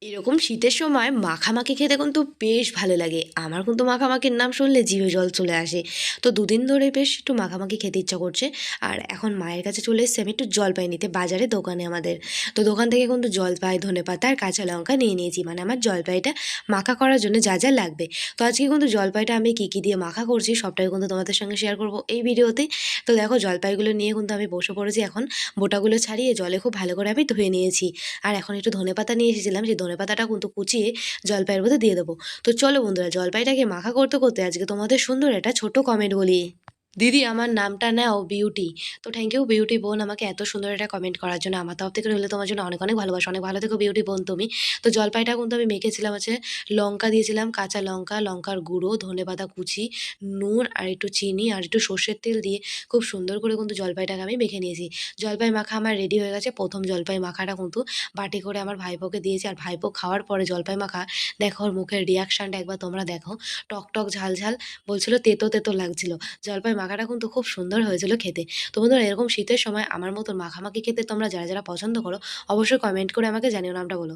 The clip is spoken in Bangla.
এরকম শীতের সময় মাখামাখি খেতে কিন্তু বেশ ভালো লাগে। আমার কিন্তু মাখামাখির নাম শুনলে জিভে জল চলে আসে। তো দুদিন ধরে বেশ একটু মাখামাখি খেতে ইচ্ছা করছে। আর এখন মায়ের কাছে চলে এসেছি আমি একটু জলপাই নিতে বাজারে দোকানে আমাদের। তো দোকান থেকে কিন্তু জলপাই, ধনেপাতা আর কাঁচা লঙ্কা নিয়ে নিয়েছি। মানে আমার জলপাইটা মাখা করার জন্য যা, যা লাগবে। তো আজকে কিন্তু জলপাইটা আমি কী, কী দিয়ে মাখা করছি সবটাই কিন্তু তোমাদের সঙ্গে শেয়ার করব এই ভিডিওতে। তো দেখো জলপাইগুলো নিয়ে কিন্তু আমি বসে পড়েছি এখন। বোটাগুলো ছাড়িয়ে জলে খুব ভালো করে আমি ধুয়ে নিয়েছি। আর এখন একটু ধনেপাতা নিয়ে এসেছিলাম, সেই ধনেপাতাটা কিন্তু কুচিয়ে জলপাইয়ের মধ্যে দিয়ে দেবো। তো চলো বন্ধুরা জলপাইটাকে মাখা করতে, করতে আজকে তোমাদের সুন্দর একটা ছোট্ট কমেন্ট বলি। দিদি আমার নামটা নাও বিউটি। তো থ্যাংক ইউ বিউটি বোন আমাকে এত সুন্দর একটা কমেন্ট করার জন্য। আমার তরফ থেকে রইলো তোমার জন্য অনেক, অনেক ভালোবাসা। অনেক ভালো থেকো বিউটি বোন তুমি। তো জলপাইটা কিন্তু আমি মেখেছিলাম হচ্ছে লঙ্কা দিয়েছিলাম, কাঁচা লঙ্কা, লঙ্কার গুঁড়ো, ধনেপাতা কুচি, নুন আর একটু চিনি আর একটু সর্ষের তেল দিয়ে খুব সুন্দর করে কিন্তু জলপাইটাকে আমি মেখে নিয়েছি। জলপাই মাখা আমার রেডি হয়ে গেছে। ১ম জলপাই মাখাটা কিন্তু বাটি করে আমার ভাইপোকে দিয়েছি। আর ভাইপো খাওয়ার পরে জলপাই মাখা দেখো ওর মুখের রিঅ্যাকশনটা একবার তোমরা দেখো। টক, টক, ঝাল, ঝাল বলছিল তেতো, তেতো লাগছিল। জলপাই মাখাটা কিন্তু খুব সুন্দর হয়েছিল খেতে। তো বন্ধুরা এরকম শীতের সময় আমার মতন মাখামাখি খেতে তোমরা যারা, যারা পছন্দ করো অবশ্যই কমেন্ট করে আমাকে জানিও, নামটা বলো।